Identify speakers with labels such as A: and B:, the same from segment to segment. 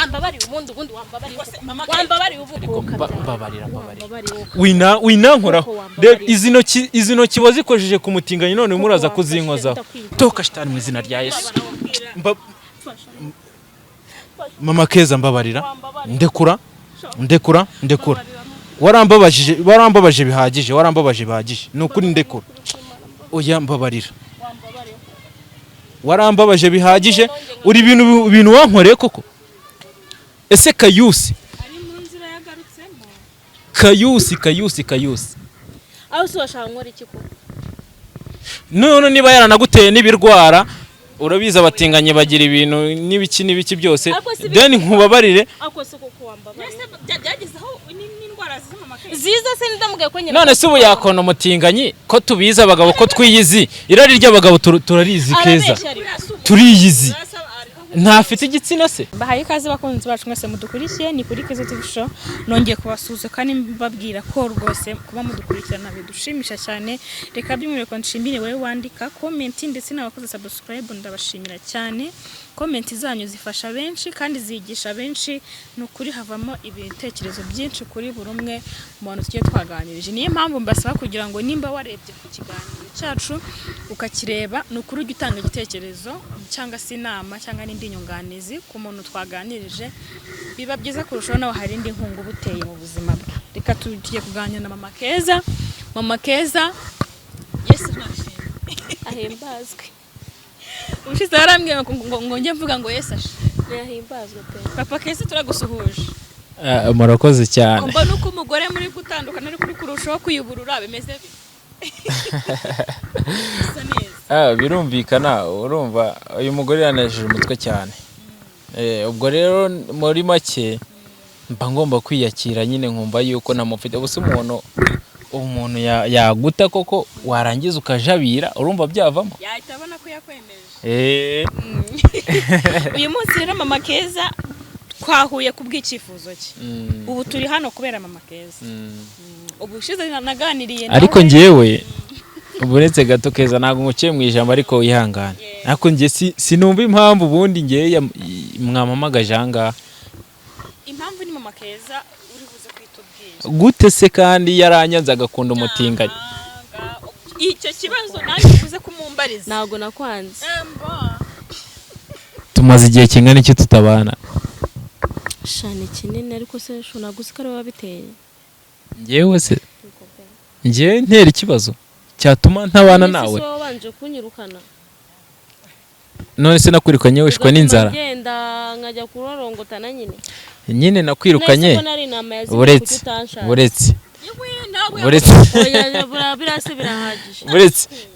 A: wambabariye ubundi wambabariye
B: babarira winankoraho izi ntoki wazikojeje ku mutinganyi none muraza kuzinkozaho toka shitani mu izina rya Yesu mama Keza mbabarira ndekura warambabaje bihagije nukuri ndekura oya mbabarira warambabaje bihagije uri ibintu wankoreye koko ese Kayusi
A: ari mu nzira yagarutsemo
B: Kayusi
A: aho se washaka nkora iki ko
B: none niba yaranaguteye n'ibirwara urabiza abatinganye bagira ibintu n'ibiki byose then nkubabarire
A: ako se koko wambabariye byagezeho n'indwara z'amama Keza
C: ziza se ndamugaye ko nyine
B: none se ubu yakona umutinganyi ko tubiza abagabo ko twiyizi irari ry'abagabo turarizi Keza turiyizi ntafite igitsina se
C: bahaye ikaze bakunzi bacu mwese mudukurikiye ni kuri Keza TV show nongeye kubasuza kandi mbabwira ko rwose kuba mudukurikirana bidushimisha cyane reka byumire ko nshimire wewe wandika comment ndetse n'abakoze subscribe ndabashimira cyane comment zanyu zifasha benshi kandi zigisha benshi nukuri havamo ibitekerezo byinshi kuri buri umwe mu bantu tugiye twaganirije niyo mpamvu mbasaba kugira ngo nimba warebye ku kiganiro cyacu ukakireba nukuri ujye utanga igitekerezo cyangwa se inama cyangwa n'indi nyunganizi ku muntu twaganirije biba byiza kurushaho nawe hari indi nkungu buteye mu buzima bwe reka tugiye kuganira na mama Keza Yesu nashimye
A: ahimbazwe
C: ushize yarambwiye ngo njye mvuga ngo Yesu
A: yahimbazwe pe
C: papa Keza turagusuhuje
B: murakoze cyane
C: mbona uko umugore muri gutandukana ari kuri kurushaho kuyuburura bimeze
B: birumvikana urumva uyu mugore yanejeje umutwe cyane ubwo rero muri make mba ngomba kwiyakira nyine nkumva yuko namufite gusa umuntu yaguta koko warangiza ukajabira urumva byavamo
C: yahita abona ko yakwemeje uyu munsi rero mama Keza twahuye ku bw'icyifuzo cye ubu turi hano kubera mama Keza ubu ushize naganiriye
B: ariko njyewe uretse gato Keza ntabwo nguciye mu ijambo ariko wihangane ariko njye sinumva impamvu ubundi njye mwamamagaje ahangaha
C: impamvu ni mama Keza uri buze kwitubwira
B: gute se kandi yaranyanze agakunda umutinganyi
C: icyo kibazo nanjye uvuze kumumbariza
A: ntabwo nakwanze
B: tumaze igihe kingana iki tutabana
A: shane kinini ariko se naguze ko ari wabiteye
B: njyewe se njye ntera ikibazo cyatuma ntabana nawe
A: ese wabanje kunyirukana
B: none se nakwirukanye wishwa n'inzara
A: ngenda nkajya kurorongotana
B: nyine nakwirukanye buretse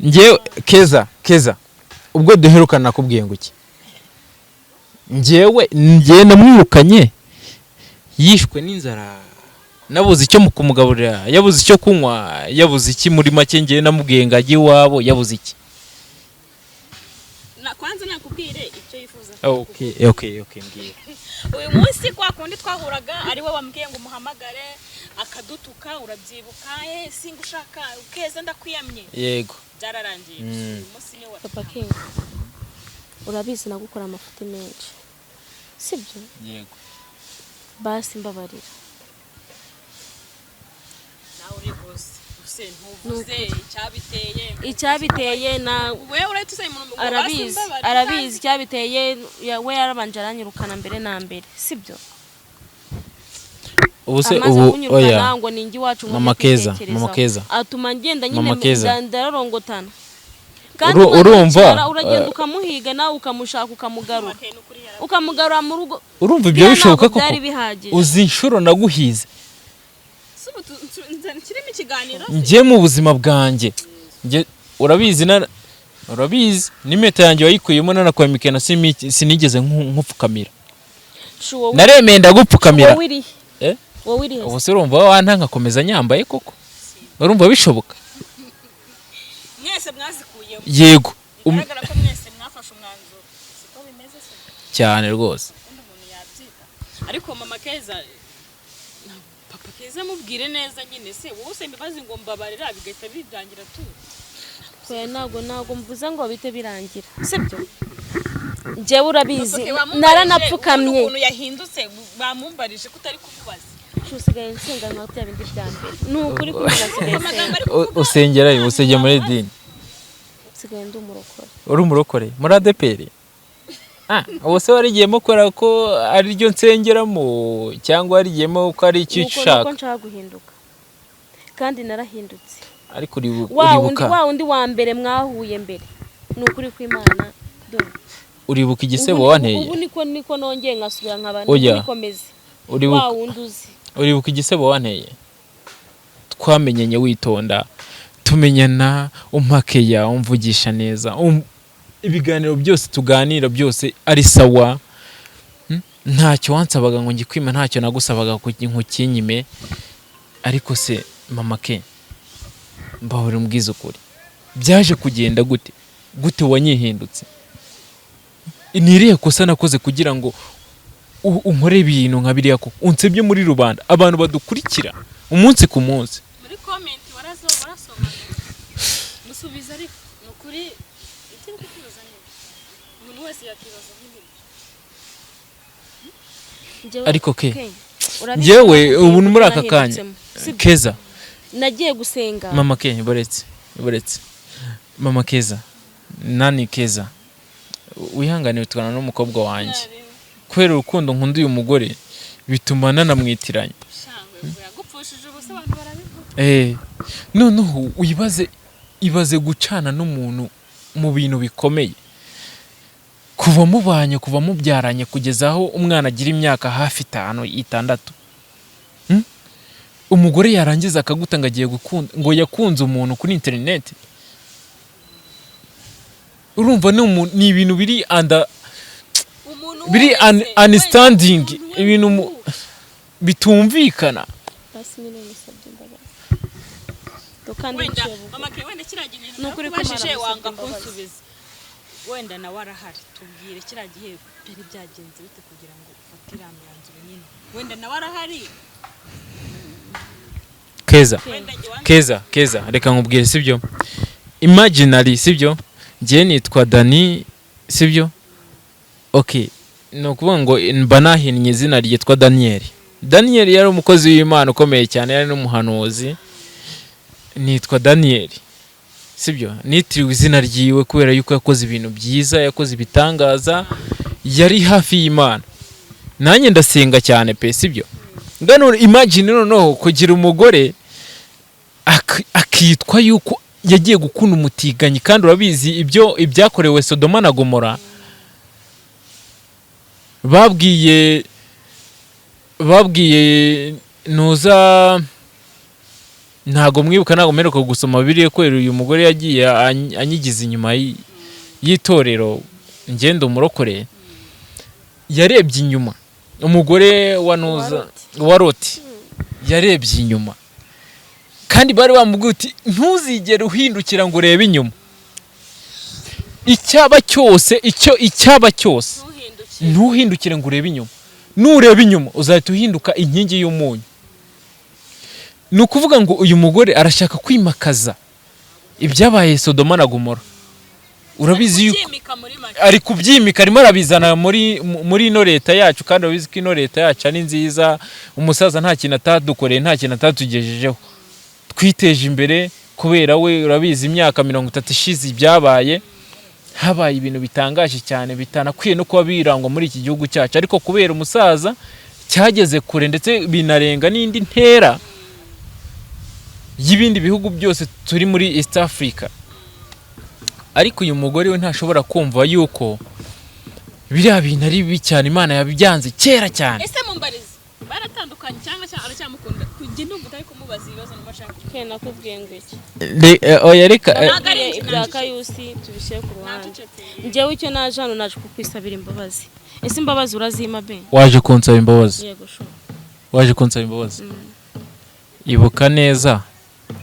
B: njyewe Keza ubwo duherukana nakubwiye ngo iki njyewe namwirukanye yishwe n'inzara nabuze icyo kumugaburira yabuze icyo kunywa yabuze iki muri make njye namubwiye ngo ajye iwabo yabuze iki
C: kwanza nakubwire icyo yifuza
B: okay mbwira
C: uyu munsi kwa kundi twahuraga ari we wambwiye ngo umuhamagare akadutuka urabyibuka singushaka Keza ndakwiyamye
B: yego
C: byararangiye uyu munsi ni wa
A: papa King urabizi nagukora amafuti menshi sibyo
B: yego
A: basi mbabarira
C: nawe uri bose ntuvuze
A: icyabiteye na
C: wewe uratusaye mu
A: arabizi icyabiteye we yarabanje aranyirukana mbere na mbere sibyo
B: ubu se ubu oya
A: ngo ningi wacu
B: mama Keza
A: atuma ngenda nyine ndararongotana
B: kandi urumva
A: uragenda ukamuhiga nawe ukamushaka ukamugarura mu rugo
B: urumva ibyo bishoboka koko uzi inshuro naguhize njye mu buzima bwanjye urabizi n'impeta yanjye wayikuyemo nanakwambika na sinigeze nkupfukamira naremeye ndagupfukamira ubu se urumva wanta nkakomeza nyambaye koko urumva bishoboka
C: mwese mwazikuyeho
B: yego
C: bigaragara ko mwese mwafashe umwanzuro siko bimeze se
B: cyane rwose
C: umuntu yabyita ariko mama Keza papa Keza mubwire neza nyine se wowe se mbibazi ngo mbabarira bigahita birangira tu
A: ntabwo mvuze ngo bite birangira sibyo njyewe urabizi naranapfukamye
C: ukuntu yahindutse bamumbarije kutari kumubaza
A: usigaye nsenganwa bya bindi bya mbere ni ukuri
B: usengera usengera muri dini
A: usigaye ndi umurokore
B: uri umurokore muri ADPR ubu se warigiyemo kubera ko ari ryo nsengeramo cyangwa warigiyemo ko ari icyo ushaka
A: nuko nshaka guhinduka kandi narahindutse
B: ariko uribuka
A: wa undi wa mbere mwahuye mbere ni ukuri kw'Imana
B: uribuka igisebo wanteye
A: ubu niko nongeye nkasubira nk'abandi nikomeze
B: uribuka
A: unduzi
B: uribuka igisebo wanteye twamenyenye witonda tumenyana umpakeya umvugisha neza ibiganiro byose tuganira byose ari sawa ntacyo wansabaga ngo ngikwima ntacyo nagusabaga nkukinyime ariko se mama ke mbahora mbwiza ukuri byaje kugenda gute wanyihindutse niriye kosa nakoze kugira ngo unkore ibintu nka biriya ko unsebye muri rubanda abantu badukurikira umunsi ku munsi
C: muri comment barasoma musubiza ariko nukuri ikiri kukubaza neza umuntu wese yakibaza nk'ibi
B: ariko ke njyewe ubu muri aka kanya Keza
A: nagiye gusenga
B: mama ke boretse mama Keza nani Keza wihangane bitwana n'umukobwa wanjye kwera urukundo nkunda uyu mugore bituma nanamwitiranya
C: yagupfushije ubusa abantu barabivuga
B: noneho ibaze gucana n'umuntu mu bintu bikomeye kuva mubanye kuva mubyaranye kugeza aho umwana agira imyaka hafi 5-6 umugore yarangiza akaguta ngo agiye gukunda ngo yakunze umuntu kuri internet urumva ni ibintu biri biri understanding ibintu bitumvikana
C: wenda kiragiye nukuri kwashije wanga kunsubiza wenda na warahari tubwire kiragiye byari byagenze bite kugira ngo ufatire amyanzuro nyine wenda na warahari
B: Keza reka nkubwire sibyo imaginary sibyo ngiye nitwa Dani sibyo okay no kuvuga ngo mbanahinnye izina ryitwa Daniel yari umukozi w'Imana ukomeye cyane yari n'umuhanuzi nitwa Daniel sibyo nitiriwe izina ryiwe kubera yuko yakoze ibintu byiza yakoze ibitangaza yari hafi y'Imana nanjye ndasenga cyane pe sibyo ngano imagine noneho kugira umugore akitwa yuko yagiye gukunda umutiganyi kandi urabizi ibyakorewe Sodoma na Gomora babwiye nuza ntago mwibuka ntago mperuka gusoma Bibiliya kwera uyu mugore yagiye anyigiza inyuma y'itorero ngendo umurokore yarebye inyuma umugore wa Loti yarebye inyuma kandi bari bamubwiye uti ntuzigere uhindukira ngo urebe inyuma icyaba cyose ntuhindukire ngo urebe inyuma nureba inyuma uzahita uhinduka inkingi y'umunyu ni ukuvuga ngo uyu mugore arashaka kwimakaza ibyabaye Sodoma na Gomora urabizi yuko ari kubyimika arimo arabizana muri ino leta yacu kandi urabizi ko ino leta yacu ari nziza umusaza nta kintu atadukoreye nta kintu atatugejejeho twiteje imbere kubera we urabizi imyaka 30 ishize byabaye habaye ibintu bitangaje cyane bitanakwiye no kuba birangwa muri iki gihugu cyacu ariko kubera umusaza cyageze kure ndetse binarenga n'indi ntera y'ibindi bihugu byose turi muri East Africa ariko uyu mugore we ntashobora kumva yuko biriya bintu ari bibi cyane Imana yabyanze kera cyane
C: ese mumbarize baratandukanye cyangwa aracyamukunda kugenda umutari kumubaza ibibazo n'amashaka
A: kena kubwiye ngo iki
B: oya reka
A: ibya Kayusi tubishyire ku ruhande njyewe icyo naje hano naje kukwisabira imbabazi ese imbabazi urazima be
B: waje kunsaba imbabazi
A: yego sho
B: waje kunsaba imbabazi ibuka neza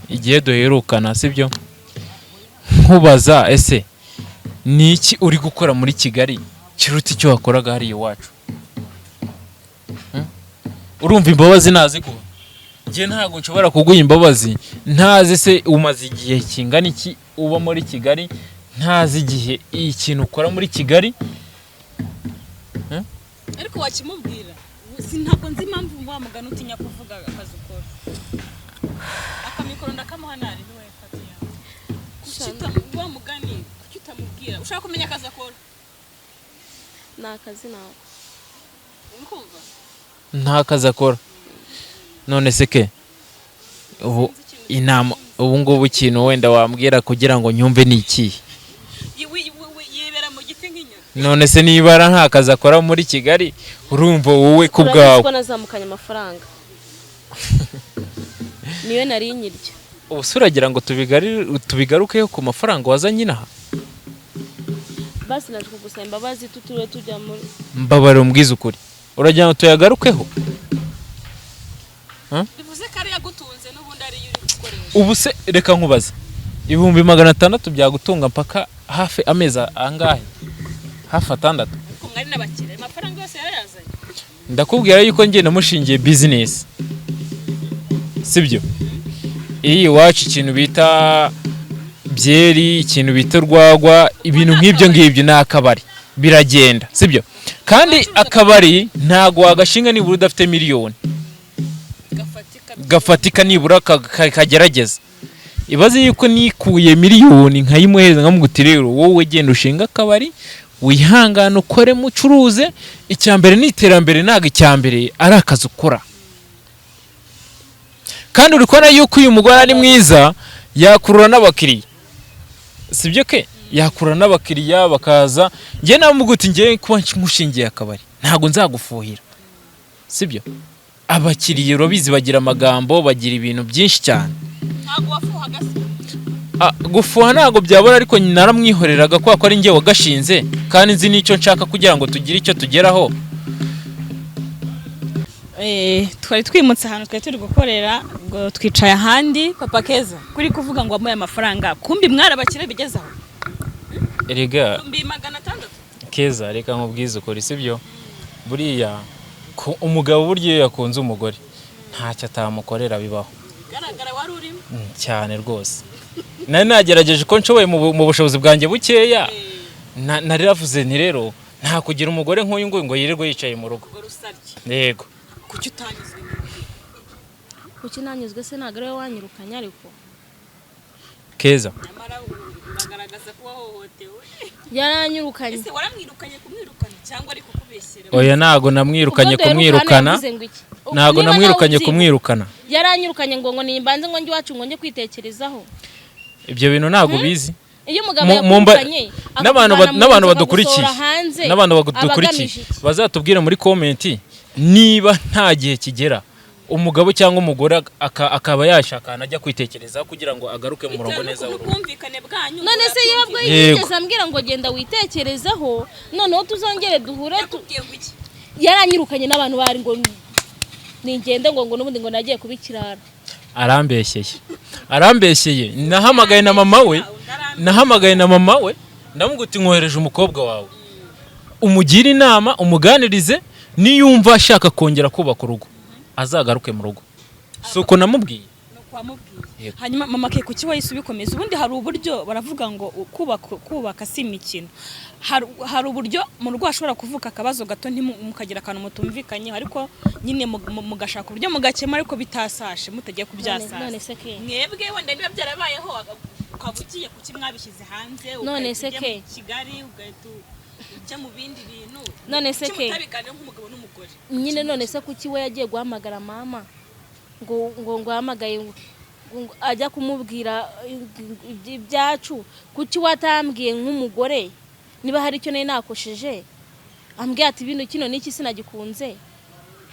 B: igihe duherukana sibyo nkubaza ese ni iki uri gukora muri Kigali kiruta icyo wakoraga hari iwacu urumva imbabazi naziguha ngiye ntabwo nshobora kuguha imbabazi ntazi se umaze igihe kingana iki uba muri Kigali ntazi igihe ikintu ukora muri Kigali
C: ariko wakimubwira ntabwo nzi impamvu wa mugani utinya kuvuga akazi ukora akamikoro ndakamuha nari niwe fatiya kucita wa mugani kuki utamubwira ushaka kumenya akazi akora
A: ni akazi nawe
C: umkumva
B: nta kazi akora none se ke ubu inama ubu ngubu ikintu wenda wambwira kugira ngo nyumve ni iki
C: yibera mu giti nk'inyoni
B: none se nibara nta kazi akora muri Kigali urumva wowe ku bwawe
A: ko nazamukanye amafaranga niyo nari nyiryo
B: ubu suragira ngo tubigarukeho ku mafaranga wazanye inaha
A: basi naje kugusaba imbabazi tuturiwe tujya muri
B: mbabare umbwiza ukuri uragira ngo tuyagarukeho
C: bivuze ko ari yagutunze n'ubundi ari yuri gukoresha
B: ubu se reka nkubaza 600 byagutunga mpaka hafi amezi angahe hafi 6
C: ko mwari n'abakire amafaranga yose yarayazanye
B: ndakubwira yuko ngiye namushingiye business sibyo iyi wacu ikintu bita byeri ikintu bita rwagwa ibintu nk'ibyo ngibyo n'akabari biragenda sibyo kandi akabari ntago wagashinga nibura udafite miliyoni gafatika nibura kagerageza ibaze yuko nikuye miliyoni nkayimuhereza nkamuguti rero wowe genda ushinga akabari wihangana ukore mucuruze icyambere n'iterambere naga icyambere ari akazi ukora kandi uri kubona yuko uyu mugore ari mwiza yakurura n'abakiriya sibyo ke yakurura n'abakiriya bakaza njye namuguti njye kuba nkushingiye akabari ntago nzagufuhira sibyo abakiriya urabizi bagira amagambo bagira ibintu byinshi cyane
C: ntago wafuha gase
B: gufuha ntago byabona ariko naramwihoreraga kwa ko ari njye wagashinze kandi nzi n'icyo nshaka kugira ngo tugire icyo tugeraho
C: twari twimutse ahantu twari turi gukorera ngo twicaye ahandi papa Keza kuri kuvuga ngo wamuye amafaranga kumbi mwarabakire bigezaho
B: erega
C: 600
B: Keza reka nkubwize ukuri sibyo buriya umugabo buryo yakunze umugore ntacyo atamukorera bibaho
C: garagara wari urimo
B: cyane rwose nari nagerageje ko nshoboye mu bushobozi bwanjye bukeya nariravuze nti rero nta kugira umugore nk'uyu ngo yirirwe yicaye mu rugo yego
C: kuki utanyuzwe
A: kuki nanyuzwe se ntago ari wowe wanyirukanye ariko
B: Keza
C: nyamara bagaragaza ko wahohotewe
A: yaranyirukanye
C: ese waramwirukanye kumwirukana cyangwa ari kukubeshyera
B: oya ntago namwirukanye kumwirukana ntago namwirukanye kumwirukana
A: yaranyirukanye ngo nimbanze ngo njye iwacu ngo njye kwitekerezaho
B: ibyo bintu ntago bizi
A: iyo umugabo yakwirukanye
B: n'abantu badukurikiye bazatubwira muri comment niba nta gihe kigera umugabo cyangwa umugore akaba yashakana ajya kwitekerezaho kugira ngo agaruke mu murongo neza
C: w'ubwumvikane bwanyu
A: none se yabwo yigeze ambwira ngo genda witekerezaho noneho tuzongere duhure yaranyirukanye n'abantu bari ngo ningende ngo n'ubundi ngo nagiye kubikirara
B: arambeshyeye nahamagaye na mama we ndamuguti nkohereje umukobwa wawe umugira inama umuganirize niyumva ashaka kongera kubaka urugo azagaruke mu rugo suko namubwiye
C: hanyuma mama ke kuki wahise ubikomeza ubundi hari uburyo baravuga ngo kubaka si imikino hari uburyo mu rugo ashobora kuvuka akabazo gato ntimukagira akantu mutumvikanye ariko nyine mugashaka uburyo mugakemura ariko bitasashe mutagiye kubyasasha mwebwe wenda niba byarabayeho ukabugiye kuki mwabishyize hanze
A: none se ke
C: Kigali ugahita ujya mu bindi bintu
A: none se ke
C: nk'umugabo n'umugore
A: nyine none se kuki we yagiye guhamagara mama ngo ahamagaye ajya kumubwira ibyacu kuki watambwiye nk'umugore niba hari icyo nari nakosheje ambwira ati ibintu kino n'iki sinagikunze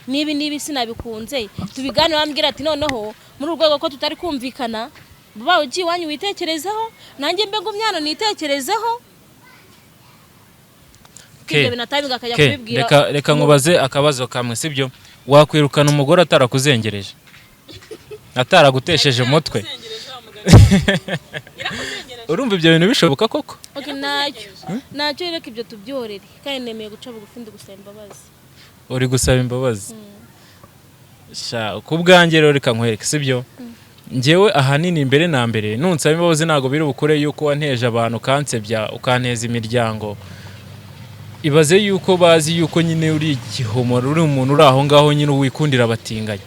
A: nibi sinabikunze tubiganira ambwira ati noneho muri urwego ko tutari kumvikana baba ugiye wanyu witekerezaho nanjye mbego umyano nitekerezaho
B: reka nkubaze akabazo kamwe sibyo wakwirukana umugore atarakuzengereje ataragutesheje umutwe urumva ibyo bintu bishoboka koko
A: ntacyo reka ibyo tubyorere kandi nemeye guca bugufi ndi gusaba imbabazi
B: uri gusaba imbabazi ku bwanjye rero reka nkwereke sibyo njyewe ahanini mbere na mbere nunsaba imbabazi ntabwo biri bukure yuko wanteje abantu ukansebya ukanteza imiryango ibaze yuko bazi yuko nyine uri igihomoro, uri umuntu uri aho ngaho nyine wikundira abatinganyi.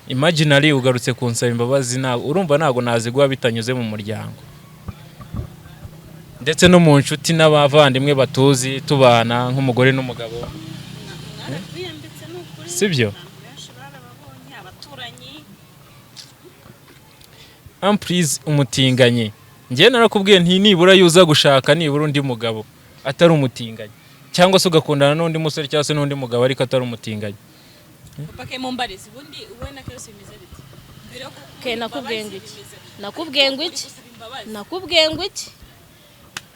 B: Imaginary ugarutse kunsaba imbabazi, urumva ntago naziguha bitanyuze mu muryango ndetse no mu nshuti n'abavandimwe batuzi tubana nk'umugore n'umugabo, sibyo? Please umutinganyi, njye narakubwiye nti nibura yuza gushaka nibura undi mugabo atari umutinganyi, cyangwa se ugakundana n'undi musore cyangwa se n'undi mugabo ariko atari umutinganyi.
C: Papa Mumbarizi ubundi wowe na Kayose bimeze bite?
A: Nakubwiye ngo iki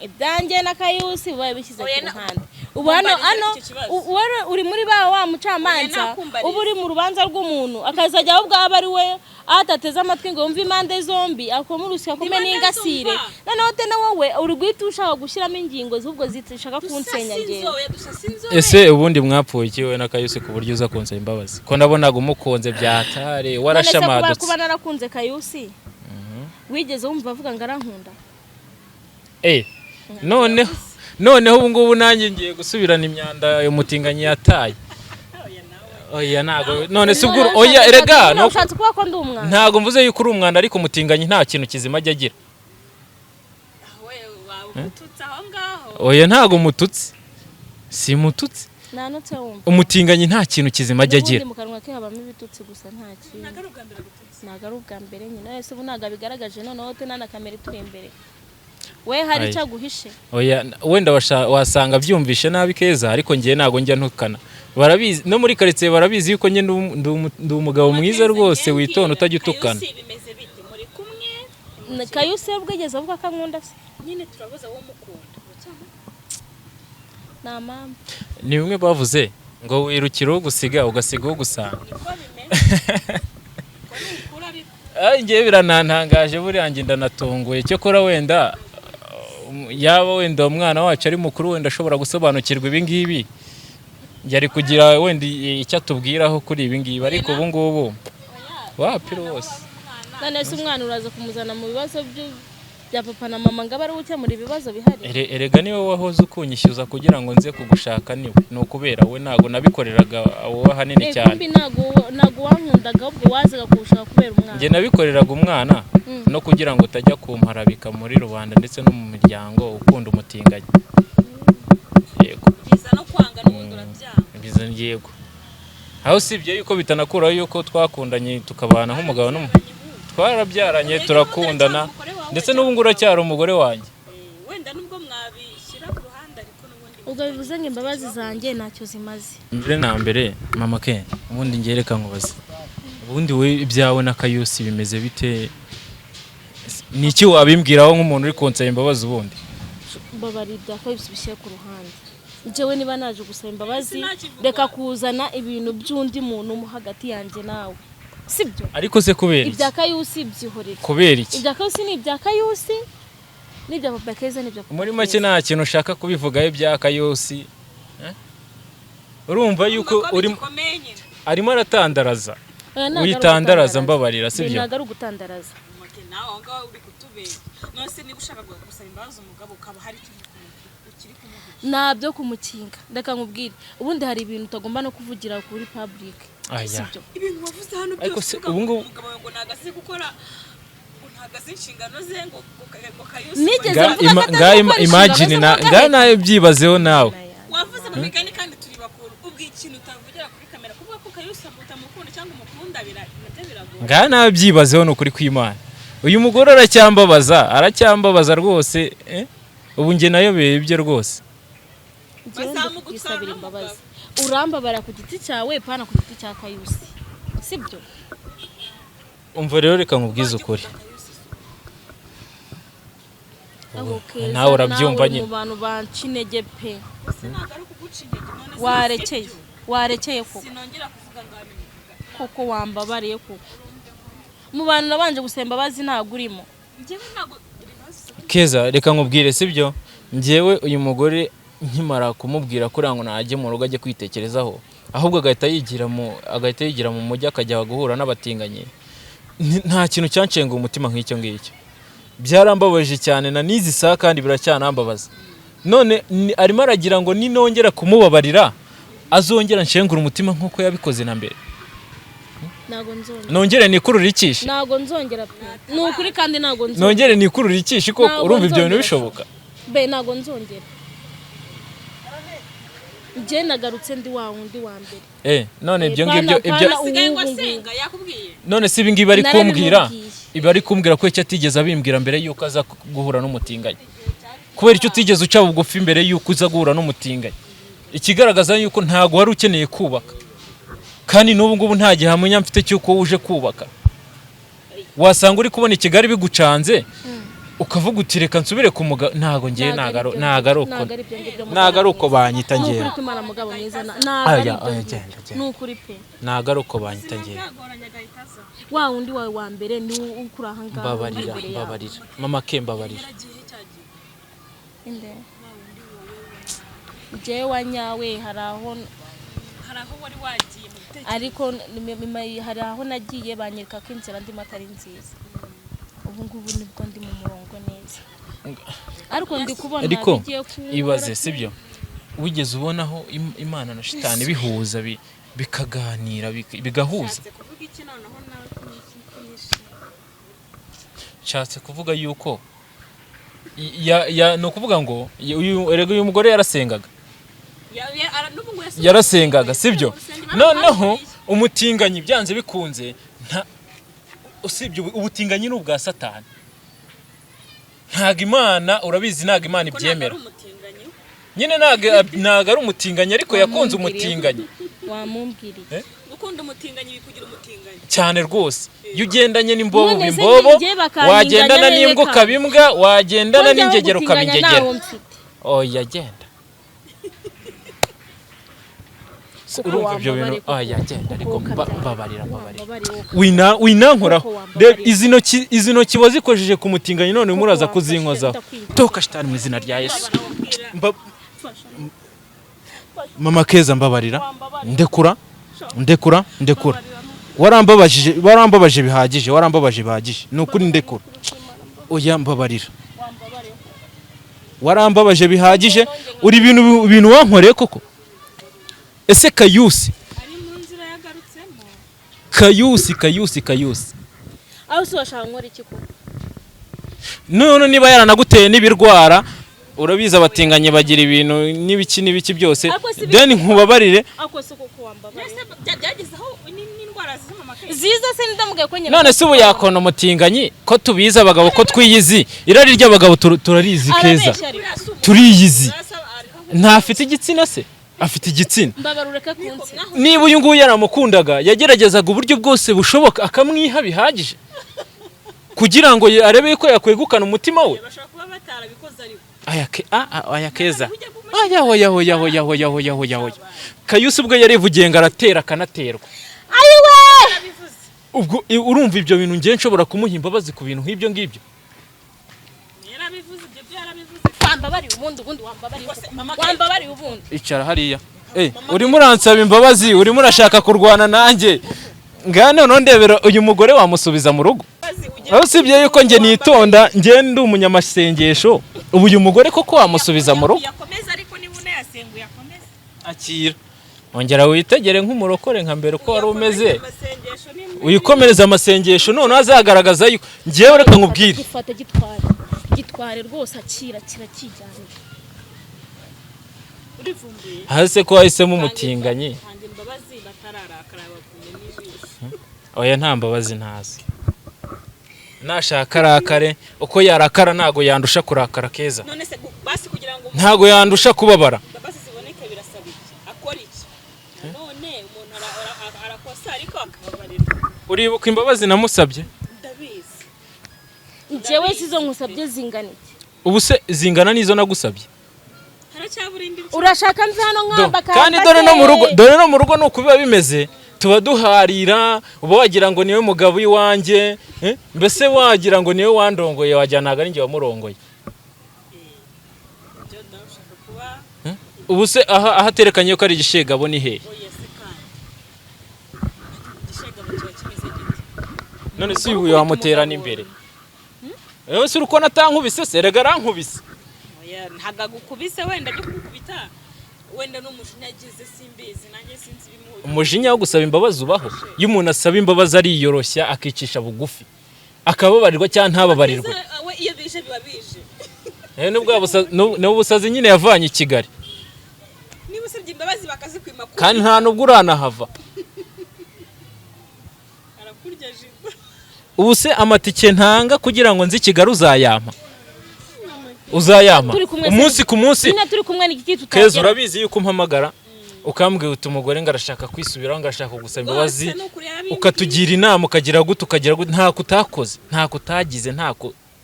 A: ibyanjye na Kayusi bibaye bishyize ku ruhande. Ubu hano uri muri wa mucamanza, ubu uri mu rubanza rw'umuntu akazajya ahubwo aba ari we atateze amatwi ngo yumve impande zombi, akomurusya kome n'ingasire. Noneho tena wowe uri guhita ushaka gushyiramo ingingo z'ubwo zishaka kunsenya njye.
B: Ese ubundi mwapfuye iki wowe na Kayusi ku buryo uza kunsaba imbabazi? Ko nabonaga umukunze byatare warashamadutse.
A: Kuba narakunze Kayusi wigeze wumva avuga ngo arankunda?
B: Noneho ubu ngubu nanjye ngiye gusubirana imyanda umutinganyi yataye. Oya nago none se ubwo oya erega no
A: ushatse kuba ko ndi umwana.
B: Ntago mvuze yuko uri umwana ariko umutinganyi nta kintu kizima ajya agira. Oya ntago mututsi. Si mututsi.
A: Nanotse wumva.
B: Umutinganyi nta kintu kizima ajya agira.
A: Mu kanwa ke habamo ibitutsi gusa nta kintu. Nagaru bwa mbere nyine ese ubu naga bigaragaje noneho te nana kamera turi imbere. We hari cyaguhishe.
B: Oya wenda wasanga byumvishe nabi Keza ariko ngiye nago njya ntukana. Barabizi no muri quartier barabizi yuko nge ndi umugabo mwiza rwose witonda utajya utukana.
A: Kayusi ubwegeze avuga ko ankunda se.
C: Nyine turabaza wo mukunda.
A: Na mama.
B: Ni bimwe bavuze ngo wirukiro gusiga ugasiga wo gusanga. Ngiye biranantangaje buriya nge ndanatunguye cyo kora wenda yaba wenda umwana wacu ari mukuru wenda ashobora gusobanukirwa ibi ngibi yari kugira wenda icyo atubwiraho kuri ibi ngibi ariko ubu ngubu wapi rwose.
A: None se umwana uraza kumuzana mu bibazo bya papa na mama ngo abari gukemura ibibazo bihari?
B: Erega niwe wahoze ukunyishyuza kugira ngo nze kugushaka niwe no kubera we nago nabikoreraga wowe hanini cyane.
A: Nago wankundaga ubwo wazaga kugushaka kubera umwana.
B: Nge nabikoreraga umwana no kugira ngo utajya kumparabika muri rubanda ndetse no mu miryango ukunda umutinganyi. Yego.
C: Biza no kwanga n'ubundura byanga.
B: Biza yego. Aho sibye yuko bitanakuraho yuko twakundanye tukabana nk'umugabo n'umugore. Twarabyaranye turakundana ndetse n'ubu ngura cyaro umugore wanjye.
C: Wenda nubwo mwabishyira ku ruhande ariko n'ubundi
A: ubwo bivuze ngo imbabazi zanjye ntacyo zimaze.
B: Mbere na mbere mama Ken ubundi ngereka nkubaze. Ubundi we ibyawe na Kayusi bimeze bite? Niki wabimbwiraho nk'umuntu uri konsaba imbabazi ubundi?
A: Babarida ko bisubishiye ku ruhande. Jewe niba naje gusaba imbabazi reka kuzana ibintu by'undi muntu mu hagati yanjye nawe. Sibyo?
B: Ariko se kubera
A: ibya Kayusi byihorera.
B: Kubera iki?
A: Ibya Kayusi ni ibya Kayusi. Ni ibya papa Keza ni ibya papa.
B: Muri make nta kintu ushaka kubivugaho ibya Kayusi. Urumva yuko uri arimo aratandaraza. Witandaraza mbabarira sibyo?
A: Ntago ari gutandaraza.
C: Nawe ngaho uri kutubera. Nose niba ushaka gusaba imbabazi umugabo ukaba hari ukiri kumuvuga.
A: Nabyo kumukinga. Ndaka nkubwire. Ubundi hari ibintu utagomba no kuvugira kuri public.
C: Sibyo? Ibintu wavuze hano byose umugabo ngo nagaze gukora ntagaze inshingano ze ngo Kayusi.
A: Nigeze mvuga
B: imagine nawe byibazeho nawe.
C: Wavuze mu migani kandi turi bakuru. Ubwo ikintu utavugira kuri kamera kuvuga ko Kayusi utamukunda cyangwa umukunda biragoye.
B: Nawe byibazeho no kuri kw'Imana. Uyu mugore aracyambabaza rwose ubu nge nayobeye ibyo rwose.
A: Bazamugusabira imbabazi. Urambabara ku giti cyawe pana ku giti cya Kayusi. Sibyo?
B: Umva rero reka nkubwize ukuri. Nawe urabyumva nyine.
A: Mu bantu bancinege pe. Warekeye koko.
C: Sinongera kuvuga ngami.
A: Koko wambabariye koko. Mu bantu nabanje gusemba bazi ntago urimo.
B: Keza reka nkubwire sibyo? Ngewe uyu mugore nkimara kumubwira kuri ngo najye mu rugo ajye kwitekerezaho ahubwo agahita yigira mu mujyi akajya guhura n'abatinganye. Nta kintu cyancenga umutima nk'icyo ngicyo. Byarambabaje cyane na nizi saa kandi biracyanambabaza. none arimo aragira ngo ninongera kumubabarira azongera nshengura umutima nk'uko yabikoze na mbere.
A: Nago nzongera.
B: Nongere nikurura ikishi.
A: Nago nzongera pe. Nukuri kandi nago nzongera.
B: Nongere nikurura ikishi ko urumva ibyo bintu bishoboka.
A: Be nago nzongera. Je nagarutse ndi wa wundi wa mbere.
B: None ibyo ngibyo
C: senga yakubwiye.
B: None si ibingibi ari kumbwira. Ibi ari kumbwira ko atigeze abimbwira mbere yuko aza guhura n'umutinganya. Kubera icyo utigeze uca bugufi mbere yuko uza guhura n'umutinganya. Ikigaragaza yuko ntago wari ukeneye kubaka. Kandi n'ubu ngubu nta gihamya mfite cyuko uje kubaka. Wasanga uri kubona Kigali bigucanze ukavuga uti reka nsubire ku ntago ngiye nagaruko banyita ngiye.
A: Nukuri Imana mugabo mwiza nukuri pe.
B: Nagaruko banyita ngiye.
A: Wa wundi wawe wa mbere ni ukuri aha ngaha.
B: Mbabarira. Mama ke mbabarira.
A: Inde. Je wanyawe haraho
C: wari wagiye
A: ariko hari aho nagiye banyereka ko inzira ndimo atari nziza. Ubu ngubu nibwo ndi mu murongo neza. Ariko ndi kubona bigiye
B: ibaze sibyo wigeze ubonaho Imana na shitani bihuza bikaganira bigahuza. Nshatse kuvuga yuko no kuvuga ngo uyu mugore yarasengaga sibyo. Noneho umutinganyi byanze bikunze usibye ubutinganyi n'ubwa Satani. Ntago Imana urabizi ntago Imana ibyemera. Nyine ntago ari umutinganyi ariko yakunze umutinganyi.
A: Wamumbwiriye.
C: Gukunda umutinganyi bikugira umutinganyi.
B: Cyane rwose. Yugendanye n'imbobo bimbobo, wagendana n'imbwa kabimbwa, wagendana n'ingegero kabingegera. Oya genda. Urumva ibyo bintu yagenda ariko mbabarira. Winankoraho izi ntoki wazikojeje ku mutinganyi none muraza kuzinkozaho. Toka shitani mu izina rya Yesu. Mama Keza mbabarira. Ndekura. Warambabaje bihagije. Nukuri ndekura. Oya mbabarira. Warambabaje bihagije. Uri ibintu wankoreye koko. Ese Kayusi
C: ari mu nzira yagarutsemo.
B: Kayusi
A: aho se washaka nkora iki ko
B: none niba yaranaguteye n'ibirwara urabiza abatinganye bagira ibintu n'ibiki byose then nkubabarire.
A: ako se koko wambabarire
C: byagezeho n'indwara z'amama
A: ziza se ndamugaye ko nyine.
B: None se ubu yakona umutinganyi ko tubiza abagabo ko twiyizi irari ry'abagabo turarizi Keza turiyizi. Ntafite igitsina se afite igitsina.
A: Mbabarureka kunse.
B: Niba uyu nguyu yaramukundaga yageragezaga uburyo bwose bushoboka akamwiha bihagije kugira ngo arebe ko yakwegukana umutima we.
C: Bashaka kuba batarabikoze ariko.
B: Aya Keza. Hoya. Kayusi ubwo yarivugiye ngo aratera akanaterwa.
A: Ayiwe.
B: Ubwo urumva ibyo bintu ngiye nshobora kumuha imbabazi ku bintu nk'ibyo ngibyo.
A: Wambabari ubundi.
B: Icara hariya. Urimo uransaba imbabazi, urimo urashaka kurwana nanjye. Ngane ndebera uyu mugore wamusubiza mu rugo. Aho sibye yuko nge nitonda nge ndi umunyamasengesho. Ubu uyu mugore koko wamusubiza mu rugo.
C: Yakomeza ariko niba unayasenguye akomeza.
B: Akira. Ongera witegere nk'umurokore nka mbere ko wari umeze. Uyikomereza amasengesho none azagaragaza yuko ngewe reka nkubwire.
A: Gifata gitware rwose akira kijyanye.
C: Urivumbuye.
B: Hase ko wahisemo umutinganyi.
C: Hande imbabazi batararakara bakunye n'ijisho.
B: Oya nta mbabazi ntazi. Nashaka arakare uko yarakara ntago yandusha kurakara Keza.
C: None se basi kugira ngo
B: ntago yandusha kubabara.
C: Basi ziboneke birasaba iki? Akora iki? None umuntu arakosa ariko akababarira.
B: Uribuka imbabazi namusabye?
C: Ndabizi.
A: Njyewe sizo nkusabye zingana iki?
B: Ubu se zingana nizo nagusabye?
A: Urashaka nzi hano nkamba
B: kandi dore no mu rugo nuko biba bimeze. Tuba duharira uba wagira ngo niwe mugabo iwanjye mbese wagira ngo niwe wandongoye wajyanaga ari ngiye wamurongoye. Ubu se ahaterekanye ko ari igishegabo ni he? None si uyu wamuterana imbere. Se uruko natankubise se rega rankubise.
C: oya ntagagukubise wenda byo kukubita wenda n'umujinya agize simbizi nanjye sinzi bimuhuye
B: umujinya wo gusaba imbabazi ubaho iyo umuntu asaba imbabazi ariyoroshya akicisha bugufi akababarirwa cyangwa ntababarirwe
C: we iyo bije biba bije
B: n'ubusazi nyine yavanye i Kigali
C: niba usabye imbabazi bakazikwima
B: kandi nta nubwo uranahava
C: arakurya jipo
B: ubu se amatike ntanga kugira ngo nzi Kigali uzayampa umunsi ku munsi
A: turi kumwe n'igiti
B: Keza
A: tutagera
B: urabizi yuko umpamagara ukambwira uti umugore ngarashaka kwisubiraho ngarashaka gusaba imbabazi ukatugira inama ukagira gute ntako utakoze ntako utagize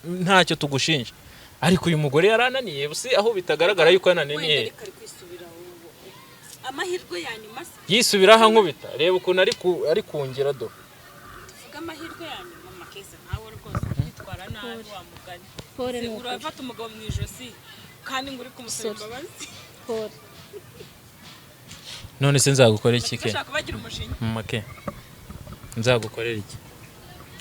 B: ntacyo tugushinja ariko uyu mugore yarananiye busi aho bitagaragara yuko yananiye
C: amahirwe ya nyuma
B: yisubiraho nkubita reba ukuntu ari kungera do
C: tuvuga amahirwe ya nyuma Makeza nawe rwose kwitwara nabi wa mugani
A: pole nuko
C: urafata umugabo mu ijosi kandi ngo uri kumusaba imbabazi
A: pole
B: none se nzagukora iki ke
C: ushaka bagira umujinya
B: make nzagukorera iki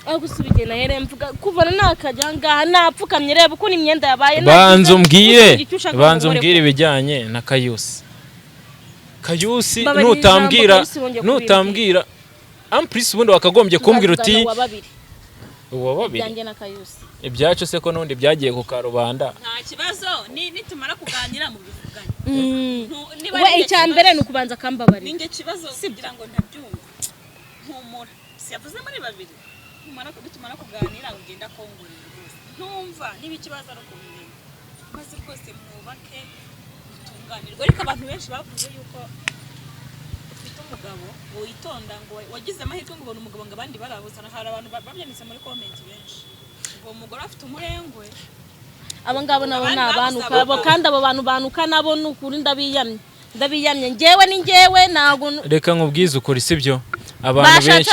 A: aho gusubije na here mvuga kuvana nakajya ngaha napfukamye reba uko imyenda yabaye
B: banzo mbwire ibijyanye na Kayusi nutambwira amprise ubundi wakagombye kumbwira uti uwa babiri
A: byanjye na Kayusi
B: ibyacu se ko nundi byagiye ku karubanda
C: nta kibazo nitumara kuganira mu bivuganye
A: we icyambere ni ukubanza kambabarira
C: ninge kibazo kugira ngo ntabyumve ntumura si yavuze muri babiri nitumara kuganira ugenda kongorera rwose ntumva niba ikibazo ari kumenya maze rwose mwubake utunganirwa ariko abantu benshi bavuze yuko ufite umugabo witonda ngo wagize amahirwe ngo ubone umugabo ngo abandi barabuzana hari abantu babyanditse muri comment benshi uwo mugore afite umurengwe
A: abo ngabo nabo ni abantu kabo kandi abo bantu banuka nabo n'ukuri ndabiyamye njyewe ni njyewe nago
B: reka nkubwize ukuri sibyo abantu benshi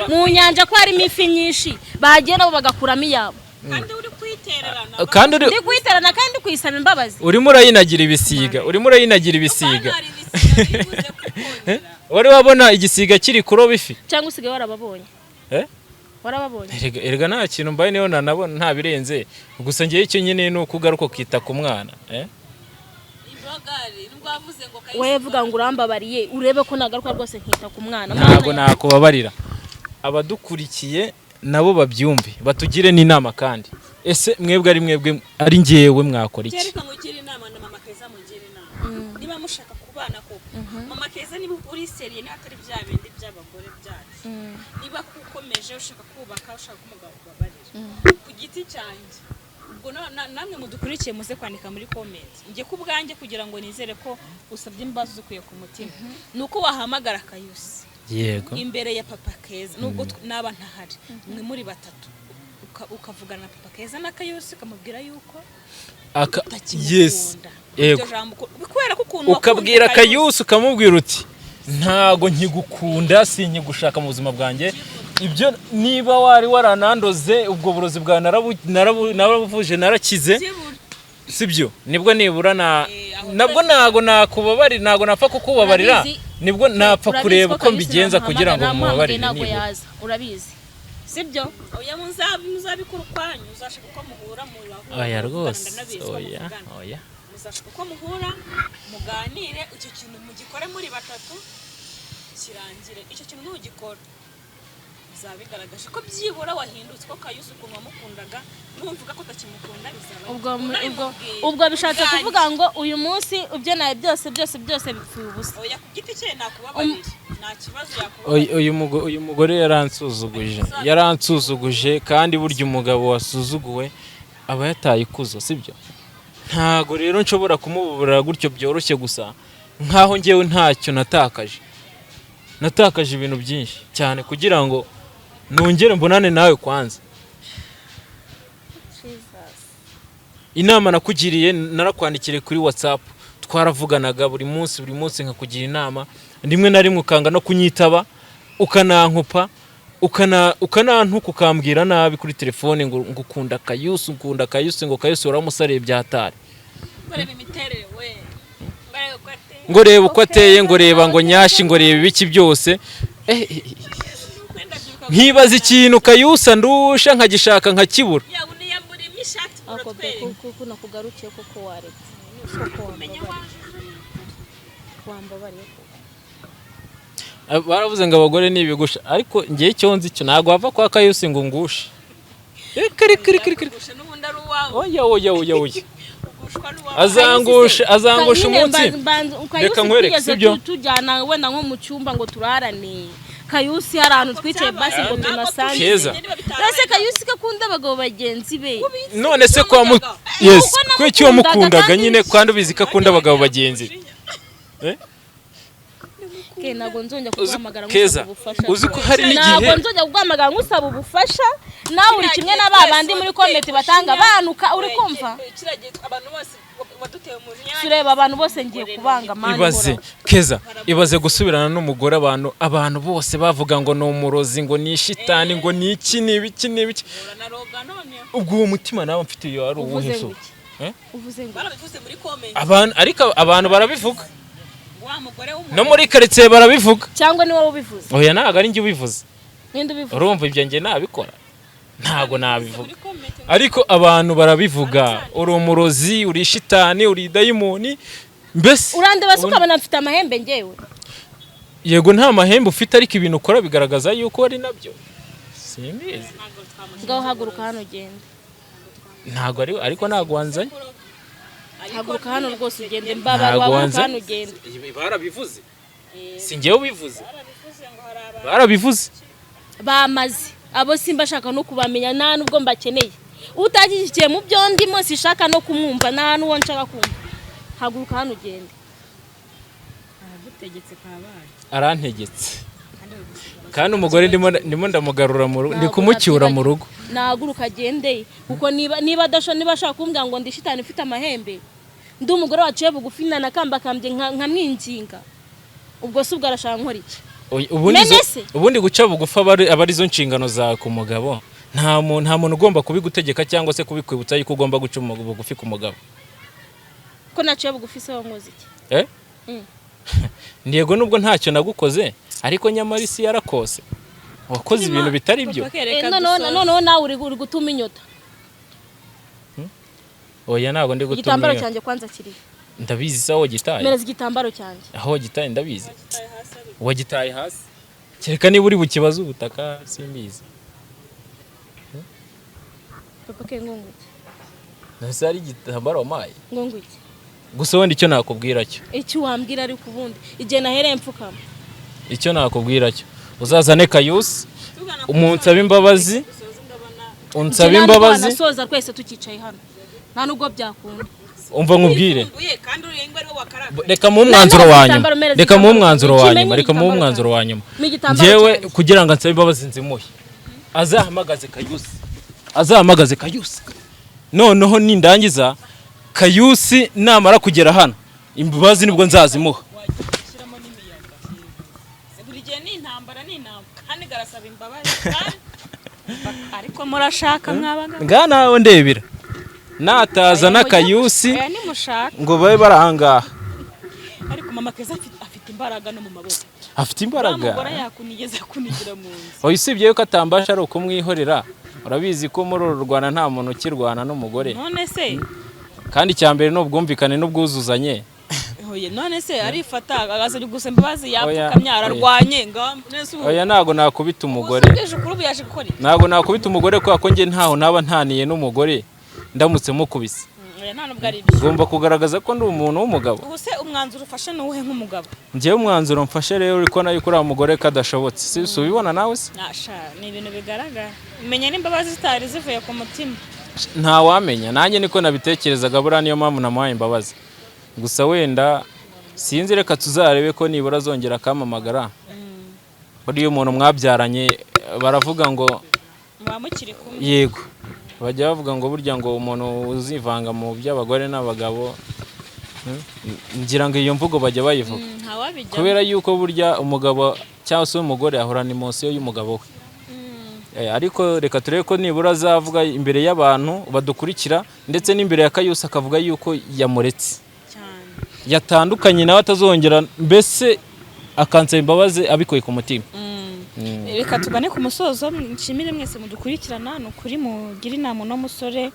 A: mu nyanja ko harimo ifi nyinshi bagera bo bagakuramo iyabo
C: kandi uri kwitererana
A: ndi kwiterana kandi kwisaba imbabazi
B: urimo urayinagira ibisiga wari wabona igisiga kiri kuroba ifi
A: cyangwa usigaye warababonye warababonye
B: erega nta kintu mbaye niyo nanabona nta birenze gusa ngiye icyo nyine ni ukugaruka kwita ku mwana
A: we vuga ngo urambabariye urebe ko nagaruka rwose nkita ku mwana
B: ntabwo nakubabarira abadukurikiye nabo babyumve batugire n'inama kandi ese mwebwe ari njyewe mwakora iki
C: cyereka ngukira inama na mama Keza mugira inama niba mushaka kubana ko mama Keza niba uri seriye n'atari bya bindi by'abagore byacu niba ukomeje ushaka kubaka ushaka umugabo kubabarira ku giti cyanjye ubwo namwe mudukurikiye muze kwandika muri comment ngiye kubwanjye kugira ngo nizere ko usabye imbazo zukuye ku mutima nuko wahamagara Kayusi
B: yego
C: imbere ya papa Keza nubwo naba ntahari mwe muri batatu ukavugana na papa Keza na Kayusi ukamubwira yuko
B: yes yego ukabwira Kayusi ukamubwira uti ntago nkigukunda sinkigushaka mu buzima bwanjye ibyo niba wari waranandoze ubwo burozi bwa narabuvuje narakize sibyo nibwo nibura nabwo nago nakubabarira nago napfa kukubabarira nibwo napfa kureba uko mbigenza kugira ngo mubabarire nibwo
A: urabizi sibyo
C: oya muzabikora kwanyu uzashaka ko muhura mu
B: oya rwose oya
C: uzashaka ko muhura muganire icyo kintu mugikore muri batatu kirangire icyo kintu ntugikora bizabigaragaje ko byibura wahindutse ko Kayusi ukuntu wamukundaga numvuga ko utakimukunda bizaba
A: ubwo bishatse kuvuga ngo uyu munsi ibyo nawe byose bipfuye ubusa
C: oya ku giti cye nakubabarira nta kibazo yakubabarira
B: uyu mugore yaransuzuguje kandi burya umugabo wasuzuguwe aba yataye ikuzo sibyo ntago rero nshobora kumuburira gutyo byoroshye gusa nkaho ngewe ntacyo natakaje ibintu byinshi cyane kugira ngo nongere mbonane nawe kwanza inama nakugiriye narakwandikire kuri WhatsApp twaravuganaga buri munsi nkakugira inama rimwe na rimwe ukanga no kunyitaba ukanankupa ukanantuka ukambwira nabi kuri telefone ngo ukunda Kayusi ngo Kayusi waramusariye byatari ngo reba uko ateye ngo reba ngo nyashi ngo reba ibiki byose nkibaza ikintu Kayusi ndusha nkagishaka nkakibura
A: ako kuko nakugarukiye koko waretse koko wambabariye
B: baravuze ngo abagore ni ibigusha ariko ngiye icyo nzi cyo ntabwo wava kwa Kayusi ngo ngushe kiri oya azangusha umunsi reka nkwereke sibyo
A: tujyana wenda nko mu cyumba ngo turarane Kayusi hari ahantu twicaye basi ngo tunasange ese Kayusi kakunda abagabo bagenzi be
B: none se kwa yes kwe cyo mukundaga nyine kandi ubizi ko akunda abagabo bagenzi
A: ntabwo nzongera kuguhamagara ngusaba ubufasha
B: uzi ko hari n'igihe
A: ntabwo nzongera kuguhamagara ngusaba ubufasha nawe uri kimwe n'ababandi muri comment batanga banuka uri kumva
C: abantu bose badutewe mu nyanya
A: tureba abantu bose ngiye kubanga mani
B: ibaze gusubirana n'umugore abantu bose bavuga ngo ni umurozi ngo ni shitani ngo ni iki n'ibiki ubwo uwo mutima nawe mfite iyo ari uwuheso
A: uvuze ngo
C: barabivuze muri comment
B: ariko abantu barabivuga no muri quartier barabivuga
A: cyangwa ni wowe ubivuze
B: oya ntago ari njye ubivuze
A: ninde ubivuze
B: urumva ibyo nge nabikora ntago nabivuga ariko abantu barabivuga uri umurozi uri shitani uri dayimoni mbese
A: urande basukabana mfite amahembe ngewe
B: yego nta mahembe ufite ariko ibintu ukora bigaragaza yuko ari nabyo simbizi
A: ngaho haguruka hano genda
B: ntago ariko ntago wanzanye
A: haguruka hano rwose ugende mbabara wawe hano ugende
B: barabivuze si ngewe ubivuze barabivuze
A: bamaze abo simba shaka no kubamenya nta nubwo mbakeneye utagikiye mu byo ndimo sishaka no kumwumva nta nuwo nshaka kumva haguruka hano ugende
C: aragutegetse kabaye
B: arantegetse kandi umugore ndimo ndamugarura mu rugo ndi kumucyura mu rugo
A: naguruka agende kuko niba ashaka kumbwira ngo ndishitane ufite amahembe ndi umugore waciye bugufi nakambakambye nkamwinginga ubwo se ubwo arashaka nkora iki
B: ubundi guca bugufa aba arizo nshingano za ku mugabo nta muntu ugomba kubigutegeka cyangwa se kubikwibutsa yuko ugomba guca bugufi ku mugabo
A: ko naciye bugufi se wankoze iki
B: ndego nubwo ntacyo nagukoze ariko nyamara isi yarakose wakoze ibintu bitari byo
A: noneho nawe uri gutuma inyota
B: oya ntabwo ndi gutuma
A: igitambaro cyanjye kwanza kiri
B: ndabizi sawo gitaye
A: mereza igitambaro cyanjye
B: aho gitaye ndabizi wagitaye hasi kereka niba uri bukibaza ubutaka simbizi
A: papa ke ngonguki
B: nase ari igitambaro wamaye
A: ngonguki
B: gusa wenda icyo nakubwira cyo
A: icyo wambwira ari kubundi igihe nahereye mfukama
B: icyo nakubwira cyo uzazane Kayusi umunsaba imbabazi unsaba imbabazi
A: nasoza twese tukicaye hano nta nubwo byakunda
B: umva nkubwire reka mu mwanzuro wa nyuma njyewe kugira ngo ansabe imbabazi nzimuhe azahamagaze Kayusi noneho nindangiza Kayusi namara kugera hano imbabazi nibwo nzazimuha
C: ariko murashaka mwabaga
B: nganawe ndebira nataza na Kayusi ngo babe barahangaha
C: ariko mama Keza afite imbaraga no mu maboko
B: afite imbaraga
C: umugore yakunigeza kunigira mu nzu
B: oya usibye yuko atambasha ari ukumwihorera urabizi ko muri uru Rwanda nta muntu ukirwana n'umugore
C: none se
B: kandi cyambere n'ubwumvikane n'ubwuzuzanye
C: none se arifata agasabye gusa imbabazi yapfukamye ararwanye
B: oya ntago nakubita umugore ntago nakubita umugore ko nge ntaho naba ntaniye n'umugore ndamutse mukubise ngomba kugaragaza ko ndi umuntu w'umugabo
C: ubuse umwanzuro ufashe nuwuhe nk'umugabo
B: ngewe umwanzuro mfashe rero uriko nayo kuri umugore kadashobotse si ubibona nawe se
C: ni ibintu bigaragara menye n'imbabazi zitari zivuye ku mutima
B: nta wamenya nanjye niko nabitekerezaga buriya niyo mpamvu namuhaye imbabazi gusa wenda sinzi reka tuzarebe ko nibura azongera akamamagara buriya umuntu mwabyaranye baravuga ngo
C: mwamukiri kumwe
B: yego bajya bavuga ngo burya ngo umuntu uzivanga mu by'abagore n'abagabo ngira ngo iyo mvugo bajya bayivuga kubera yuko burya umugabo cyangwa se umugore ahorana imosiyo y'umugabo we ariko reka turebe ko nibura azavuga imbere y'abantu badukurikira ndetse n'imbere ya Kayusi akavuga yuko yamuretse yatandukanye nawe atazongera mbese akansaba imbabazi abikoye ku mutima
C: reka tugane ku musozo nshimire mwese mudukurikirana ni ukuri mugira inama no musore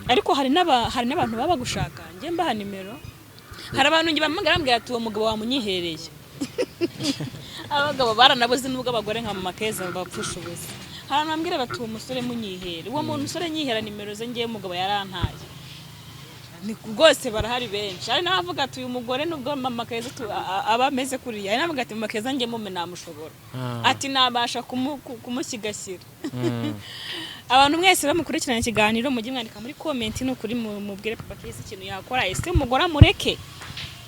C: ariko hari n'abantu baba gushaka njye mbaha nimero hari abantu ngi bamagara mbwira ati uwo mugabo wamunyihereye abagabo baranabuze nubwo abagore nka mama Keza bapfusha ubusa hari nambwira bati uwo musore munyihere uwo muntu musore nyihera nimero ze ngiye umugabo yarantaye ni rwose barahari benshi ari navuga ati uyu mugore nubwo mama Keza aba ameze kuriya ari navuga ati mama Keza ngiye mume namushobora ati nabasha kumusigasira abantu mwese bamukurikirana ikiganiro mujye mwandika muri comment no kuri mubwire papa Keza ikintu yakora ese umugore amureke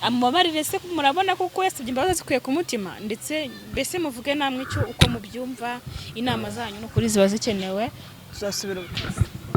C: amubabarire se murabona kuko yasabye imbabazi zikwiye ku mutima ndetse mbese muvuge namwe icyo uko mubyumva inama zanyu no kuri ziba zikenewe tuzasubira ubukazi